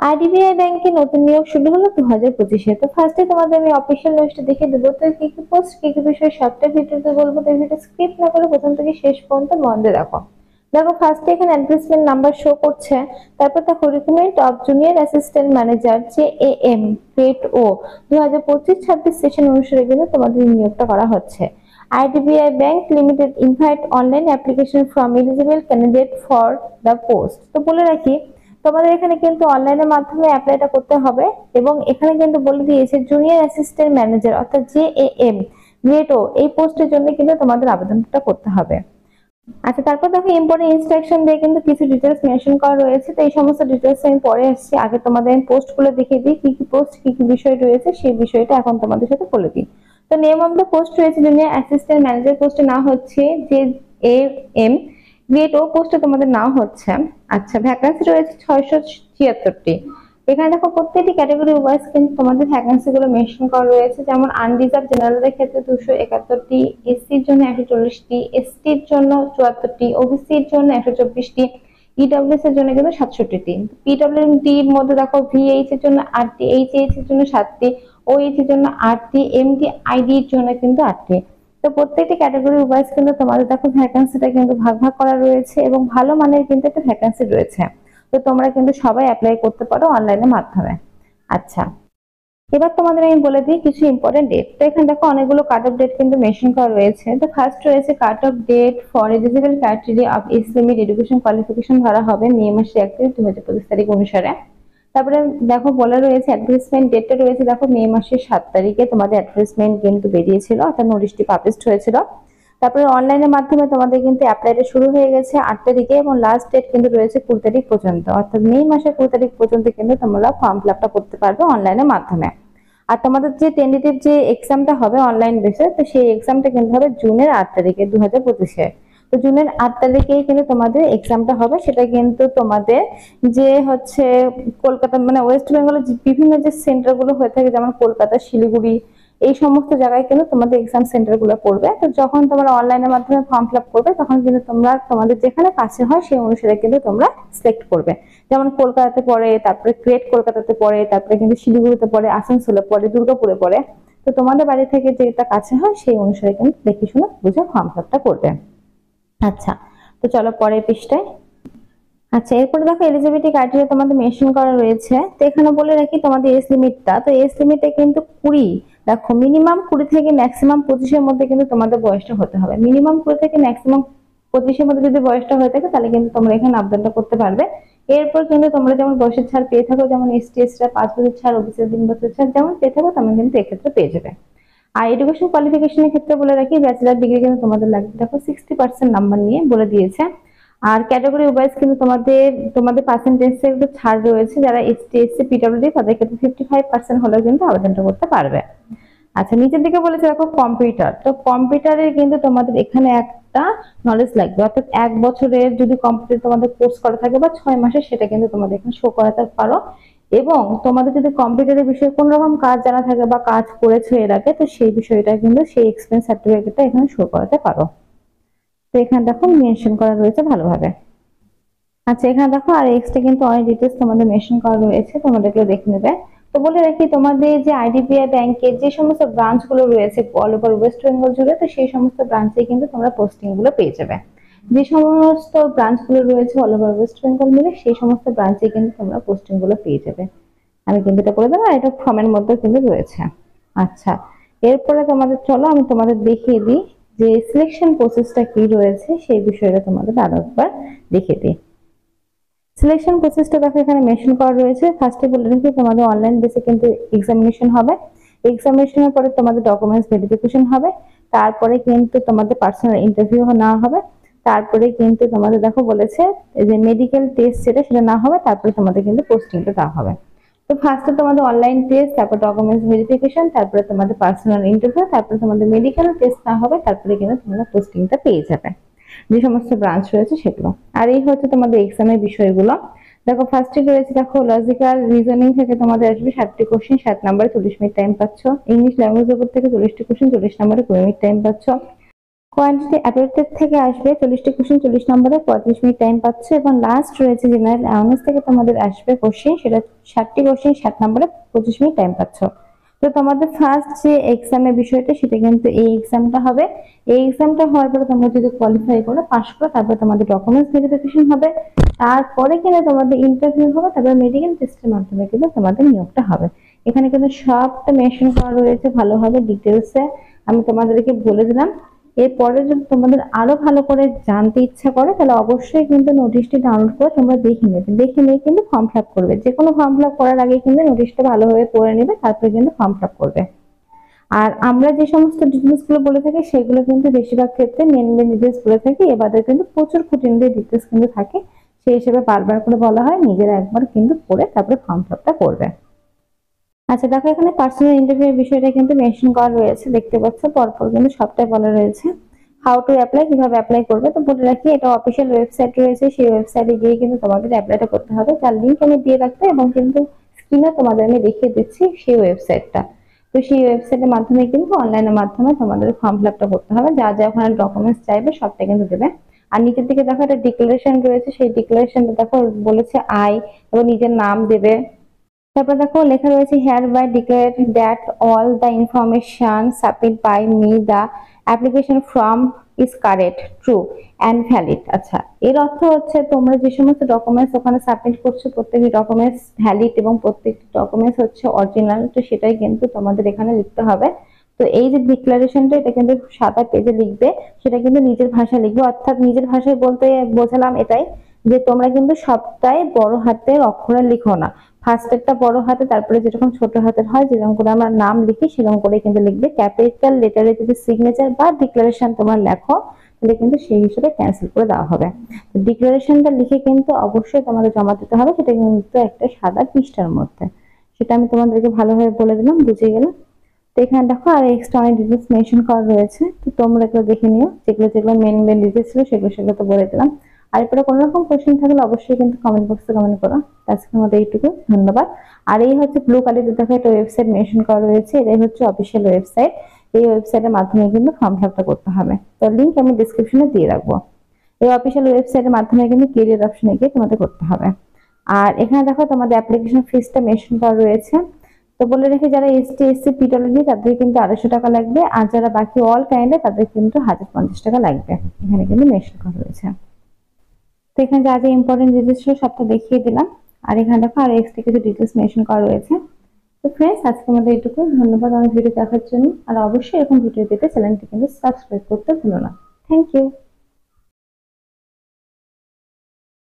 IDBI ব্যাংকে নতুন নিয়োগ শুরু হলো 2025-এ। তো ফার্স্টে তোমাদের আমি অফিসিয়াল নিউজটা দেখে দেবো। তো কি কি পোস্ট, কি কি বিষয় সবটা ভিডিওতে বলবো। তো ভিডিও স্কিপ না করে প্রথম থেকে শেষ পর্যন্ত মন দিয়ে দেখো। দেখো ফার্স্টে এখানে অ্যাডভার্টাইজমেন্ট নাম্বার শো করছে। তারপর দেখো recruitment of junior assistant manager JAM grade ও 2025-26 সেশন অনুসারে কিন্তু তোমাদের নিয়োগটা করা হচ্ছে। IDBI bank limited invite online application from eligible candidate for the post. তো বলে রাখি তোমাদের এখানে কিন্তু অনলাইনের মাধ্যমে অ্যাপ্লাইটা করতে হবে এবং এখানে কিন্তু বলে দিয়েছে জুনিয়র অ্যাসিস্ট্যান্ট ম্যানেজার অর্থাৎ JAM গ্রেড ও এই পোস্টের জন্য কিন্তু তোমাদের আবেদনটা করতে হবে। আচ্ছা, তারপর দেখো ইম্পর্টেন্ট ইনস্ট্রাকশন দিয়ে কিন্তু কিছু ডিটেলস মেনশন করা রয়েছে। তো এই সমস্ত ডিটেলস আমি পরে আসছি, আগে তোমাদের আমি পোস্ট গুলো দেখিয়ে দিই কি কি পোস্ট কি কি বিষয় রয়েছে, সেই বিষয়টা এখন তোমাদের সাথে বলে দিই। তো নেম অফ দ্য পোস্ট রয়েছে জুনিয়র অ্যাসিস্ট্যান্ট ম্যানেজার পোস্টে নাম হচ্ছে JAM গ্রেড ও পোস্টে তোমাদের নাম হচ্ছে। আচ্ছা, ভ্যাকান্সি রয়েছে 676টি। এখানে দেখো প্রত্যেকটি ক্যাটাগরি ওয়াইজ কিন্তু তোমাদের ভ্যাকান্সি গুলো মেনশন করা রয়েছে। যেমন আনরিজার্ভ জেনারেলের ক্ষেত্রে 271টি, এসসির জন্য 140টি, এসটির জন্য 74টি, ওবিসির জন্য 124টি, ইডব্লিউএস এর জন্য কিন্তু 67টি। পিডব্লিউডি এর মধ্যে দেখো ভিএইচ এর জন্য 8টি, এইচএইচ এর জন্য 7টি, ওএইচ এর জন্য 8টি, এমডি আইডি এর জন্য কিন্তু 8টি। তো প্রত্যেকটি ক্যাটাগরি ওয়াইজ কিন্তু তোমাদের দেখো ভ্যাকান্সিটা কিন্তু ভাগ ভাগ করা রয়েছে এবং ভালো মানের কিন্তু একটা ভ্যাকান্সি রয়েছে। তো তোমরা কিন্তু সবাই অ্যাপ্লাই করতে পারো অনলাইনের মাধ্যমে। আচ্ছা, এবার তোমাদের আমি বলে দিই কিছু ইম্পর্টেন্ট ডেট। তো এখানে দেখো অনেকগুলো কাট অফ ডেট কিন্তু মেনশন করা রয়েছে। তো ফার্স্ট রয়েছে cut off date for eligible criteria of age limit education qualification ধরা হবে মে মাসের 31 2025 তারিখ অনুসারে। তারপরে দেখো বলা রয়েছে অ্যাডভার্টাইজমেন্ট ডেটটা রয়েছে দেখো মে মাসের 7 তারিখে তোমাদের অ্যাডভার্টাইজমেন্ট কিন্তু বেরিয়েছিল, অর্থাৎ নোটিশটি পাবলিশড হয়েছিল। তারপরে অনলাইনের মাধ্যমে তোমাদের কিন্তু অ্যাপ্লাইটা শুরু হয়ে গেছে 8 তারিখে এবং লাস্ট ডেট কিন্তু রয়েছে 20 তারিখ পর্যন্ত, অর্থাৎ মে মাসের 20 তারিখ পর্যন্ত কিন্তু তোমরা ফর্ম ফিল আপটা করতে পারবে অনলাইনের মাধ্যমে। আর তোমাদের যে টেন্টেটিভ যে এক্সামটা হবে অনলাইন বেসে, তো সেই এক্সামটা কিন্তু হবে জুনের 8 তারিখে 2025-এ। তো জুনের 8 তারিখেই কিন্তু তোমাদের এক্সামটা হবে। সেটা কিন্তু তোমাদের যে হচ্ছে কলকাতা মানে ওয়েস্ট বেঙ্গলের বিভিন্ন যে সেন্টার গুলো হয়ে থাকে, যেমন কলকাতা, শিলিগুড়ি, এই সমস্ত জায়গায় কিন্তু তোমাদের এক্সাম সেন্টার গুলো পড়বে। তো যখন তোমরা অনলাইনের মাধ্যমে ফর্ম ফিল আপ করবে তখন কিন্তু তোমরা তোমাদের যেখানে কাছে হয় সেই অনুসারে কিন্তু তোমরা সিলেক্ট করবে। যেমন কলকাতাতে পড়ে, তারপরে গ্রেট কলকাতাতে পড়ে, তারপরে কিন্তু শিলিগুড়িতে পড়ে, আসানসোলে পড়ে, দুর্গাপুরে পড়ে। তো তোমাদের বাড়ি থেকে যেটা কাছে হয় সেই অনুসারে কিন্তু দেখে শুনে বুঝে ফর্ম ফিল আপটা করবে। আচ্ছা, তো চলো পরের পৃষ্ঠায়। আচ্ছা, এরপরে দেখো এলিজিবিলিটি ক্রাইটেরিয়া তোমাদের মেনশন করা রয়েছে। তো এখানে বলে রাখি তোমাদের এজ লিমিটটা, তো এজ লিমিটে কিন্তু 20, দেখো মিনিমাম 20 থেকে ম্যাক্সিমাম 25-এর মধ্যে কিন্তু তোমাদের বয়সটা হতে হবে। মিনিমাম 20 থেকে ম্যাক্সিমাম 25-এর মধ্যে যদি বয়সটা হয়ে থাকে তাহলে কিন্তু তোমরা এখানে আবেদনটা করতে পারবে। এরপর কিন্তু তোমরা যেমন বয়সের ছাড় পেয়ে থাকো, যেমন এসটি এসরা 5 বছর ছাড়, ওবিসি 3 বছর ছাড় যেমন পেয়ে থাকো তেমন কিন্তু এক্ষেত্রে পেয়ে যাবে। আর এডুকেশন কোয়ালিফিকেশনের ক্ষেত্রে বলে রাখি ব্যাচেলার ডিগ্রি কিন্তু তোমাদের লাগবে, দেখো 60% নাম্বার নিয়ে বলে দিয়েছে। আর ক্যাটাগরি ওয়াইজ কিন্তু তোমাদের তোমাদের পার্সেন্টেজে একটু ছাড় রয়েছে। যারা এসটি এসসি পিডব্লিউডি তাদের ক্ষেত্রে 55% হলেও কিন্তু আবেদনটা করতে পারবে। আচ্ছা, নিচের দিকে বলেছে দেখো কম্পিউটার। তো কম্পিউটারের কিন্তু তোমাদের এখানে একটা নলেজ লাগবে, অর্থাৎ 1 বছরের যদি কম্পিউটার তোমাদের কোর্স করা থাকে বা 6 মাসের, সেটা কিন্তু তোমাদের এখানে শো করাতে পারো। এবং তোমাদের যদি কম্পিউটারের বিষয়ে কোন রকম কাজ জানা থাকে বা কাজ করেছো এর আগে, তো সেই বিষয়টা কিন্তু সেই এক্সপেরিয়েন্স সার্টিফিকেটটা এখানে শো করাতে পারো। তো এখানে দেখো মেনশন করা রয়েছে ভালোভাবে। আচ্ছা, এখানে দেখো আর এক্সট্রা কিন্তু অনেক ডিটেলস তোমাদের মেনশন করা রয়েছে, তোমরা এগুলো দেখে নেবে। তো বলে রাখি তোমাদের যে আইডিবিআই ব্যাংকের যে সমস্ত ব্রাঞ্চ গুলো রয়েছে অল ওভার ওয়েস্ট বেঙ্গল জুড়ে, তো সেই সমস্ত ব্রাঞ্চে কিন্তু তোমরা পোস্টিং গুলো পেয়ে যাবে। যে সমস্ত ব্রাঞ্চ গুলো রয়েছে অল ওভার ওয়েস্ট বেঙ্গল মিলে সেই সমস্ত ব্রাঞ্চে কিন্তু তোমরা পোস্টিং গুলো পেয়ে যাবে। আমি কিন্তু এটা করে দেবো, আর এটা ফর্মের মধ্যে কিন্তু রয়েছে। আচ্ছা, এরপরে তোমাদের চলো আমি তোমাদের দেখিয়ে দিই যে সিলেকশন প্রসেসটা কি রয়েছে, সেই বিষয়টা তোমাদের আরো একবার দেখিয়ে দিই। সিলেকশন প্রসেসটা দেখো এখানে মেনশন করা রয়েছে। ফার্স্টে বলে রাখি তোমাদের অনলাইন বেসে কিন্তু এক্সামিনেশন হবে। এক্সামিনেশনের পরে তোমাদের ডকুমেন্টস ভেরিফিকেশন হবে। তারপরে কিন্তু তোমাদের পার্সোনাল ইন্টারভিউ নেওয়া হবে। তারপরে কিন্তু তোমাদের দেখো বলেছে যে মেডিকেল টেস্ট সেটা না হবে, তারপরে তোমাদের কিন্তু পোস্টিংটা দেওয়া হবে। তো ফার্স্টে তোমাদের অনলাইন টেস্ট, তারপর ডকুমেন্টস ভেরিফিকেশন, তারপরে তোমাদের পার্সোনাল ইন্টারভিউ, তারপরে তোমাদের মেডিকেল টেস্ট না হবে, তারপরে কিন্তু তোমরা পোস্টিংটা পেয়ে যাবে যে সমস্ত ব্রাঞ্চ রয়েছে সেগুলো। আর এই হচ্ছে তোমাদের এক্সামের বিষয়গুলো। দেখো ফার্স্টে রয়েছে দেখো লজিক্যাল রিজনিং থেকে তোমাদের আসবে 60টি কোশ্চেন, 60 নম্বরে 40 মিনিট টাইম পাচ্ছ। ইংলিশ ল্যাঙ্গুয়েজ উপর থেকে 40টি কোশ্চেন, 40 নম্বরে 20 মিনিট টাইম পাচ্ছ। কোয়ান্টিটি অ্যাপটিটিউড থেকে আসবে 40টি কোশ্চেন 40 নম্বরে, 35 মিনিট টাইম পাচ্ছ। এবং লাস্ট রয়েছে জেনারেল অ্যাওয়ারনেস থেকে তোমাদের আসবে কোশ্চেন, সেটা 60টি কোশ্চেন 60 নম্বরে, 25 মিনিট টাইম পাচ্ছ। তো তোমাদের ফার্স্ট যে এক্সামের বিষয়টা সেটা কিন্তু এই এক্সামটা হবে। এই এক্সামটা হওয়ার পরে তোমরা যদি কোয়ালিফাই করো, পাস করো, তারপরে তোমাদের ডকুমেন্টস ভেরিফিকেশন হবে, তারপরে কিন্তু তোমাদের ইন্টারভিউ হবে, তারপরে মেডিকেল টেস্টের মাধ্যমে কিন্তু তোমাদের নিয়োগটা হবে। এখানে কিন্তু সবটা মেনশন করা রয়েছে ভালোভাবে ডিটেলসে, আমি তোমাদেরকে বলে দিলাম। এরপরে যদি তোমাদের আরো ভালো করে জানতে ইচ্ছা করে তাহলে অবশ্যই কিন্তু নোটিশটি ডাউনলোড করে তোমরা দেখে নেবে, দেখে নিয়ে কিন্তু ফর্ম ফিল আপ করবে। যে কোনো ফর্ম ফিল আপ করার আগে কিন্তু নোটিশটা ভালোভাবে পড়ে নেবে, তারপরে কিন্তু ফর্ম ফিল আপ করবে। আর আমরা যে সমস্ত ডিটেলস গুলো বলে থাকি সেগুলো কিন্তু বেশিরভাগ ক্ষেত্রে মেন মেন ডিটেলস বলে থাকি, এবারে কিন্তু প্রচুর খুঁটিনাটি ডিটেলস কিন্তু থাকে, সেই হিসেবে বারবার করে বলা হয় নিজেরা একবার কিন্তু পড়ে তারপরে ফর্ম ফিল আপটা করবে। আচ্ছা দেখো, এখানে পার্সোনাল ইন্টারভিউ বিষয়টা কিন্তু মেনশন করা রয়েছে, দেখতে পাচ্ছ পরপর কিন্তু সবটাই বলা রয়েছে। হাউ টু অ্যাপ্লাই, কিভাবে অ্যাপ্লাই করবে, তো বলে রাখি এটা অফিসিয়াল ওয়েবসাইট রয়েছে, সেই ওয়েবসাইটে গিয়ে কিন্তু তোমাদের অ্যাপ্লাইটা করতে হবে, তার লিংক আমি দিয়ে রাখবো এবং কিন্তু স্ক্রিনে তোমাদের আমি দেখিয়ে দিচ্ছি সেই ওয়েবসাইটটা। তো সেই ওয়েবসাইটের মাধ্যমে কিন্তু অনলাইনের মাধ্যমে তোমাদের ফর্ম ফিল আপটা করতে হবে, যা যা ওখানে ডকুমেন্টস চাইবে সবটা কিন্তু দেবে। আর নিচের দিকে দেখো একটা ডিক্লারেশন রয়েছে, সেই ডিক্লারেশনটা দেখো বলেছে আই, এবং নিজের নাম দেবে। তারপর দেখো লেখা রয়েছে hereby declare that all the information submit by me the application form is correct, true and valid. আচ্ছা, এর অর্থ হচ্ছে তোমরা যে সমস্ত ডকুমেন্টস ওখানে সাবমিট করছো প্রত্যেকটি ডকুমেন্টস ভ্যালিড এবং প্রত্যেকটি ডকুমেন্টস হচ্ছে অরিজিনাল, তো সেটাই কিন্তু তোমাদের এখানে লিখতে হবে। তো এই যে ডিক্লারেশনটা এটা কিন্তু সাদা পেজে লিখবে, সেটা কিন্তু নিজের ভাষায় লিখবে, অর্থাৎ নিজের ভাষায় বলতে বোঝালাম এটাই যে তোমরা কিন্তু সবটাই বড় হাতের অক্ষরে লিখো না, ফার্স্টেরটা বড় হাতে, তারপরে যেরকম ছোট হাতের হয় যেরকম করে আমরা নাম লিখি সেরকম করে কিন্তু লিখবে। ক্যাপিটাল লেটারে যদি সিগনেচার বা ডিক্লারেশন তোমরা লেখো তাহলে কিন্তু সেই হিসেবে ক্যান্সেল করে দেওয়া হবে। তো ডিক্লারেশনটা লিখে কিন্তু অবশ্যই তোমাদের জমা দিতে হবে, সেটা কিন্তু একটা সাদা পৃষ্ঠার মধ্যে, সেটা আমি তোমাদেরকে ভালোভাবে বলে দিলাম, বুঝে গেলে। তো এখানে দেখো আর এক্সট্রা অনেক ডিটেলস মেনশন করা রয়েছে, তো তোমরা এগুলো দেখে নিও, যেগুলো যেগুলো মেন মেন ডিটেলস ছিল সেগুলো সেগুলো তো বলে দিলাম। আর এরপরে কোনো রকম কোশ্চেন থাকলে অবশ্যই কিন্তু কমেন্ট বক্সে কমেন্ট করো। আজকের মতো এইটুকু, ধন্যবাদ। আর এই হচ্ছে ব্লু কালারে দেখো একটা ওয়েবসাইট মেনশন করা রয়েছে, এটাই হচ্ছে অফিসিয়াল ওয়েবসাইট, এই ওয়েবসাইটের মাধ্যমে কিন্তু ফর্ম ফিল আপটা করতে হবে, তো লিংক আমি ডেসক্রিপশনে দিয়ে রাখবো। এই অফিসিয়াল ওয়েবসাইটের মাধ্যমে কিন্তু ক্যারিয়ার অপশনে গিয়ে তোমাদের করতে হবে। আর এখানে দেখো তোমাদের অ্যাপ্লিকেশন ফিসটা মেনশন করা রয়েছে, তো বলে রেখে যারা এসটি এসসি পিডব্লিউডি তাদের কিন্তু 250 টাকা লাগবে, আর যারা বাকি অল ক্যান্ডিডেট তাদের কিন্তু 1050 টাকা লাগবে, এখানে কিন্তু মেনশন করা রয়েছে। তো এখানে যা যা ইম্পর্টেন্ট ডিটেলস ছিল সবটা দেখিয়ে দিলাম, আর এখানে দেখো আর এক্সট্রা কিছু ডিটেলস মেনশন করা রয়েছে। তো ফ্রেন্ডস আজকের মধ্যে এইটুকু, ধন্যবাদ আমার ভিডিও দেখার জন্য, আর অবশ্যই এরকম ভিডিও পেতে চ্যানেলটি কিন্তু সাবস্ক্রাইব করতে ভুলো না। Thank you.